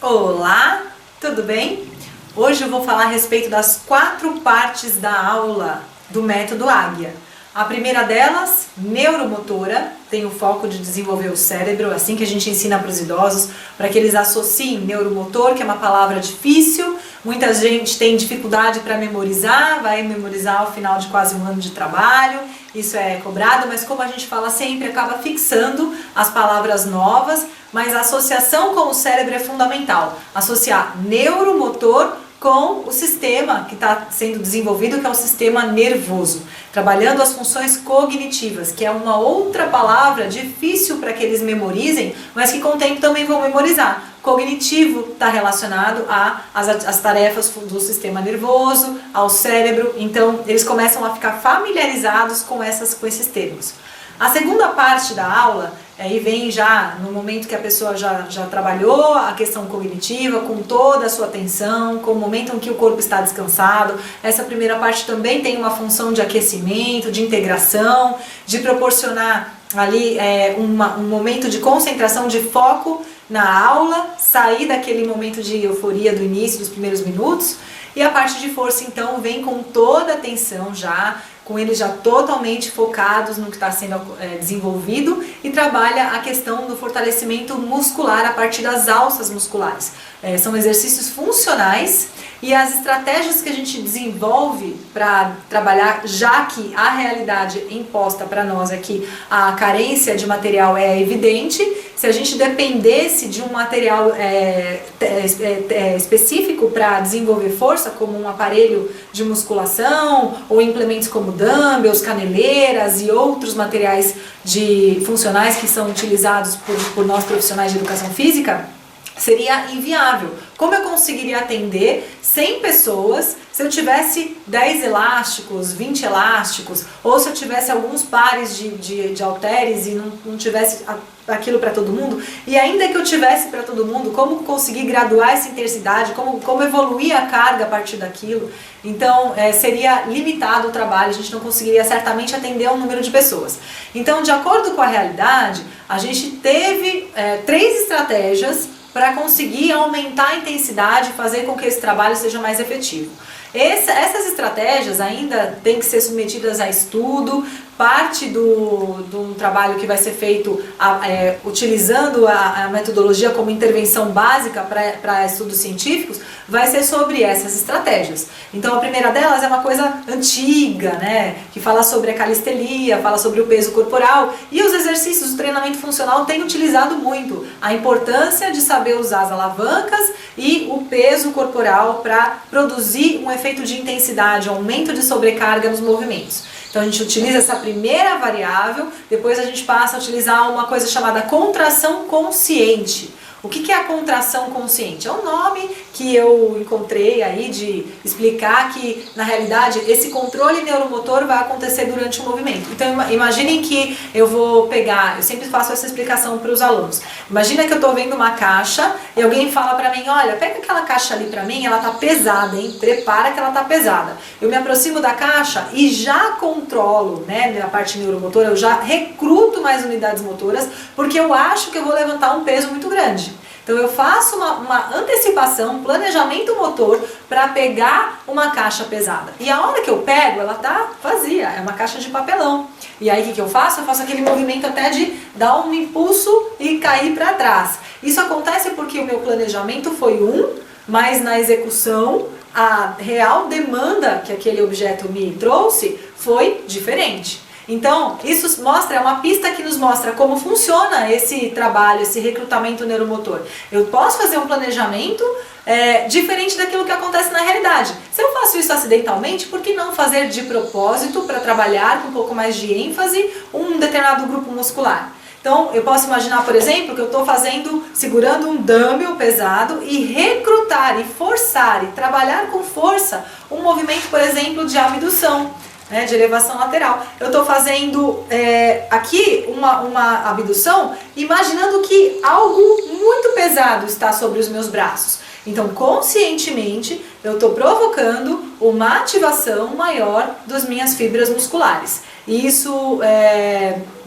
Olá, tudo bem? Hoje eu vou falar a respeito das 4 partes da aula do método Águia. A primeira delas, neuromotora, tem o foco de desenvolver o cérebro, assim que a gente ensina para os idosos, para que eles associem neuromotor, que é uma palavra difícil, muita gente tem dificuldade para memorizar, vai memorizar ao final de quase um ano de trabalho, isso é cobrado, mas como a gente fala sempre, acaba fixando as palavras novas, mas a associação com o cérebro é fundamental, associar neuromotor com o sistema que está sendo desenvolvido, que é o sistema nervoso, trabalhando as funções cognitivas, que é uma outra palavra difícil para que eles memorizem, mas que com o tempo também vão memorizar. Cognitivo está relacionado às tarefas do sistema nervoso, ao cérebro, então eles começam a ficar familiarizados com esses termos. A segunda parte da aula, aí vem já no momento que a pessoa já trabalhou a questão cognitiva, com toda a sua atenção, com o momento em que o corpo está descansado. Essa primeira parte também tem uma função de aquecimento, de integração, de proporcionar ali um momento de concentração, de foco na aula, sair daquele momento de euforia do início, dos primeiros minutos. E a parte de força, então, vem com toda a atenção já, com eles já totalmente focados no que está sendo desenvolvido e trabalha a questão do fortalecimento muscular a partir das alças musculares. São exercícios funcionais e as estratégias que a gente desenvolve para trabalhar, já que a realidade imposta para nós aqui, a carência de material é evidente, se a gente dependesse de um material específico para desenvolver força, como um aparelho de musculação ou implementos como dumbbells, caneleiras e outros materiais funcionais que são utilizados por nós profissionais de educação física, seria inviável. Como eu conseguiria atender 100 pessoas se eu tivesse 10 elásticos, 20 elásticos, ou se eu tivesse alguns pares de halteres e não tivesse aquilo para todo mundo? E ainda que eu tivesse para todo mundo, como conseguir graduar essa intensidade, como evoluir a carga a partir daquilo? Então seria limitado o trabalho, a gente não conseguiria certamente atender um número de pessoas. Então, de acordo com a realidade, a gente teve 3 estratégias para conseguir aumentar a intensidade e fazer com que esse trabalho seja mais efetivo. Essas estratégias ainda têm que ser submetidas a estudo, parte do trabalho que vai ser feito utilizando a metodologia como intervenção básica para estudos científicos, vai ser sobre essas estratégias. Então a primeira delas é uma coisa antiga, né, que fala sobre a calistelia, fala sobre o peso corporal, e os exercícios do treinamento funcional têm utilizado muito a importância de saber usar as alavancas e o peso corporal para produzir um efeito de intensidade, aumento de sobrecarga nos movimentos. Então a gente utiliza essa primeira variável, depois a gente passa a utilizar uma coisa chamada contração consciente. O que é a contração consciente? É um nome que eu encontrei aí de explicar que, na realidade, esse controle neuromotor vai acontecer durante o movimento. Então, imaginem que eu vou pegar, eu sempre faço essa explicação para os alunos. Imagina que eu estou vendo uma caixa e alguém fala para mim, olha, pega aquela caixa ali para mim, ela tá pesada, hein? Prepara que ela tá pesada. Eu me aproximo da caixa e já controlo, né, a parte neuromotora, eu já recruto mais unidades motoras, porque eu acho que eu vou levantar um peso muito grande. Então eu faço uma antecipação, um planejamento motor para pegar uma caixa pesada. E a hora que eu pego, ela tá vazia, é uma caixa de papelão. E aí o que eu faço? Eu faço aquele movimento até de dar um impulso e cair para trás. Isso acontece porque o meu planejamento foi mas na execução a real demanda que aquele objeto me trouxe foi diferente. Então, isso é uma pista que nos mostra como funciona esse trabalho, esse recrutamento neuromotor. Eu posso fazer um planejamento diferente daquilo que acontece na realidade. Se eu faço isso acidentalmente, por que não fazer de propósito para trabalhar com um pouco mais de ênfase um determinado grupo muscular? Então, eu posso imaginar, por exemplo, que eu estou segurando um dumbbell pesado e recrutar, e forçar, e trabalhar com força um movimento, por exemplo, de abdução, né, de elevação lateral. Eu estou fazendo aqui uma abdução, imaginando que algo muito pesado está sobre os meus braços. Então, conscientemente, eu estou provocando uma ativação maior das minhas fibras musculares. E isso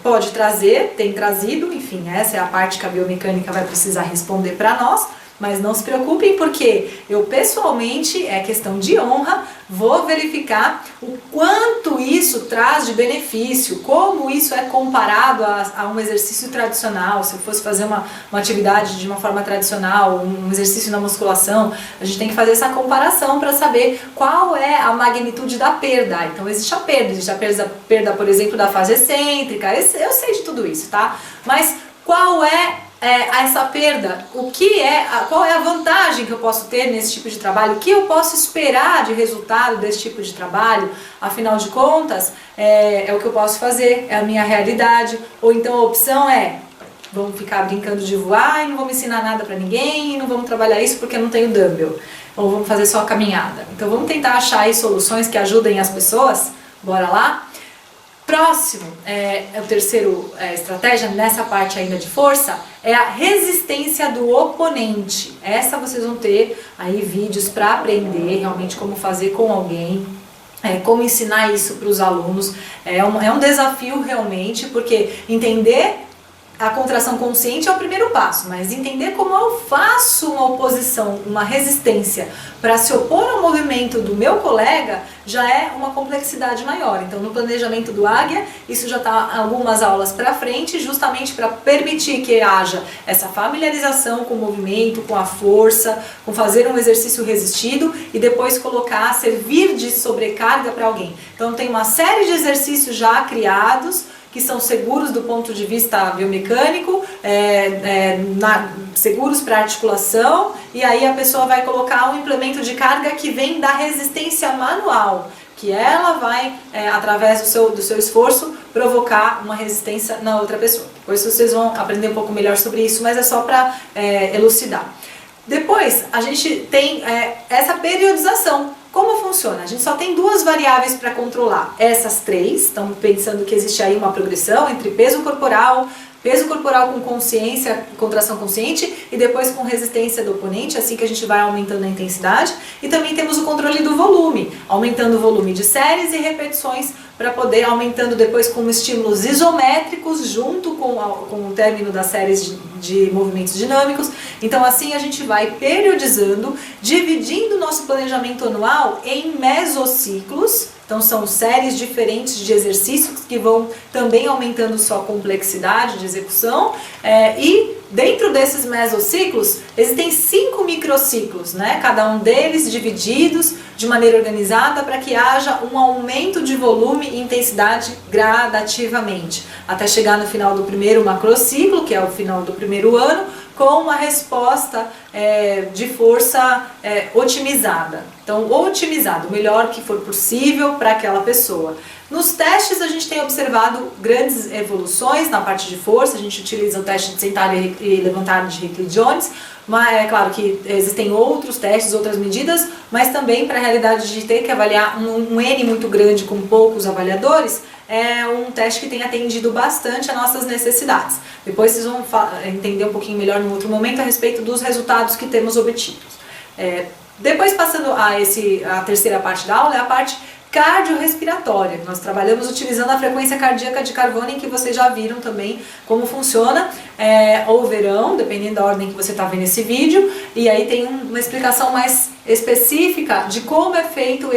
pode trazer, tem trazido, enfim, essa é a parte que a biomecânica vai precisar responder para nós, Mas não se preocupem, porque eu pessoalmente, é questão de honra, vou verificar o quanto isso traz de benefício, como isso é comparado a um exercício tradicional. Se eu fosse fazer uma atividade de uma forma tradicional, um exercício na musculação, a gente tem que fazer essa comparação para saber qual é a magnitude da perda. Então existe a perda, por exemplo, da fase excêntrica, eu sei de tudo isso, tá? Mas qual é essa perda? Qual é a vantagem que eu posso ter nesse tipo de trabalho? O que eu posso esperar de resultado desse tipo de trabalho? Afinal de contas, é o que eu posso fazer, é a minha realidade. Ou então a opção é: vamos ficar brincando de voar e não vamos ensinar nada pra ninguém, e não vamos trabalhar isso porque eu não tenho dumbbell. Ou vamos fazer só caminhada. Então vamos tentar achar aí soluções que ajudem as pessoas. Bora lá? Próximo, a terceira estratégia, nessa parte ainda de força, é a resistência do oponente. Essa vocês vão ter aí vídeos para aprender realmente como fazer com alguém, como ensinar isso para os alunos. É um desafio realmente, porque entender a contração consciente é o primeiro passo, mas entender como eu faço uma oposição, uma resistência para se opor ao movimento do meu colega já é uma complexidade maior. Então no planejamento do Águia, isso já está algumas aulas para frente, justamente para permitir que haja essa familiarização com o movimento, com a força, com fazer um exercício resistido e depois servir de sobrecarga para alguém. Então tem uma série de exercícios já criados, que são seguros do ponto de vista biomecânico, seguros para articulação, e aí a pessoa vai colocar um implemento de carga que vem da resistência manual, que ela vai, através do seu esforço, provocar uma resistência na outra pessoa. Depois vocês vão aprender um pouco melhor sobre isso, mas é só para elucidar. Depois, a gente tem essa periodização. Como funciona? A gente só tem duas variáveis para controlar. Essas três, estamos pensando que existe aí uma progressão entre peso corporal com consciência, contração consciente, e depois com resistência do oponente, assim que a gente vai aumentando a intensidade. E também temos o controle do volume, aumentando o volume de séries e repetições, para poder aumentando depois com estímulos isométricos junto com o término das séries de movimentos dinâmicos. Então assim a gente vai periodizando, dividindo o nosso planejamento anual em mesociclos. Então são séries diferentes de exercícios que vão também aumentando sua complexidade de execução, e dentro desses mesociclos existem 5 microciclos, né? Cada um deles divididos de maneira organizada para que haja um aumento de volume e intensidade gradativamente, até chegar no final do primeiro macrociclo, que é o final do primeiro ano, com uma resposta de força otimizada. Então, otimizado, o melhor que for possível para aquela pessoa. Nos testes a gente tem observado grandes evoluções na parte de força. A gente utiliza o teste de sentar e levantar de Hickley Jones, mas é claro que existem outros testes, outras medidas, mas também para a realidade de ter que avaliar um N muito grande com poucos avaliadores, é um teste que tem atendido bastante às nossas necessidades. Depois vocês vão entender um pouquinho melhor em outro momento a respeito dos resultados que temos obtidos. Depois, passando a terceira parte da aula, é a parte cardiorrespiratória. Nós trabalhamos utilizando a frequência cardíaca de Carvoni, que vocês já viram também como funciona, ou verão, dependendo da ordem que você está vendo esse vídeo, e aí tem uma explicação mais específica de como é feito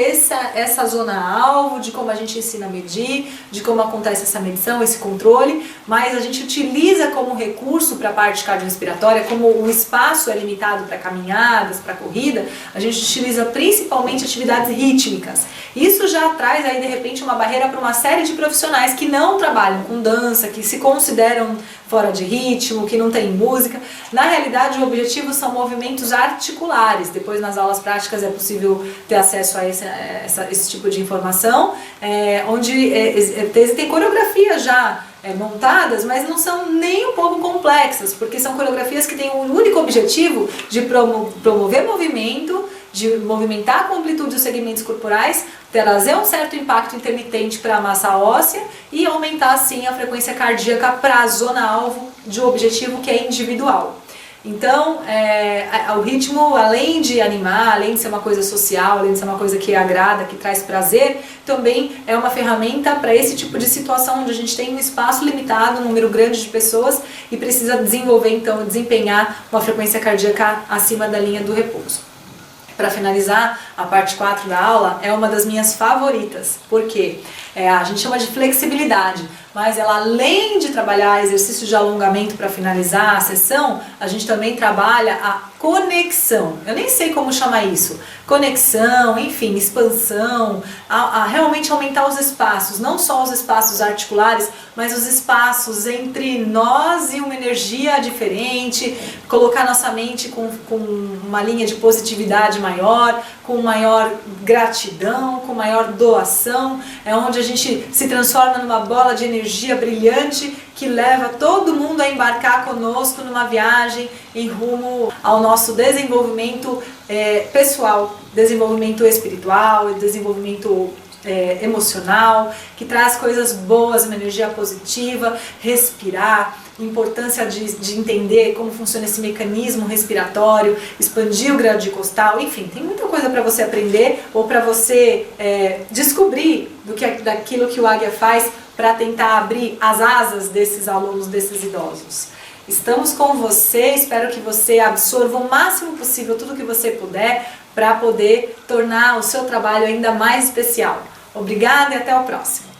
essa zona-alvo, de como a gente ensina a medir, de como acontece essa medição, esse controle, mas a gente utiliza como recurso para a parte cardiorrespiratória, como o espaço é limitado para caminhadas, para corrida, a gente utiliza principalmente atividades rítmicas. Isso já traz aí de repente uma barreira para uma série de profissionais que não trabalham com dança, que se consideram fora de ritmo, que não tem música. Na realidade, o objetivo são movimentos articulares. Depois, nas aulas práticas, é possível ter acesso a esse tipo de informação, onde tem coreografias já montadas, mas não são nem um pouco complexas, porque são coreografias que têm um único objetivo de promover movimento, de movimentar com amplitude os segmentos corporais, trazer um certo impacto intermitente para a massa óssea e aumentar assim a frequência cardíaca para a zona-alvo de um objetivo que é individual. Então, o ritmo, além de animar, além de ser uma coisa social, além de ser uma coisa que agrada, que traz prazer, também é uma ferramenta para esse tipo de situação onde a gente tem um espaço limitado, um número grande de pessoas e precisa desenvolver, então, desempenhar uma frequência cardíaca acima da linha do repouso. Para finalizar, a parte 4 da aula é uma das minhas favoritas, porque a gente chama de flexibilidade, mas ela, além de trabalhar exercícios de alongamento para finalizar a sessão, a gente também trabalha a conexão. Eu nem sei como chamar isso. Conexão, enfim, expansão, a realmente aumentar os espaços, não só os espaços articulares, mas os espaços entre nós e uma energia diferente, colocar nossa mente com uma linha de positividade maior, com maior gratidão, com maior doação, é onde a gente se transforma numa bola de energia brilhante que leva todo mundo a embarcar conosco numa viagem em rumo ao nosso desenvolvimento pessoal, desenvolvimento espiritual, desenvolvimento emocional, que traz coisas boas, uma energia positiva, respirar, importância de entender como funciona esse mecanismo respiratório, expandir o grade costal, enfim, tem muita coisa para você aprender ou para você descobrir daquilo que o Águia faz para tentar abrir as asas desses alunos, desses idosos. Estamos com você, espero que você absorva o máximo possível tudo que você puder para poder tornar o seu trabalho ainda mais especial. Obrigada e até o próximo.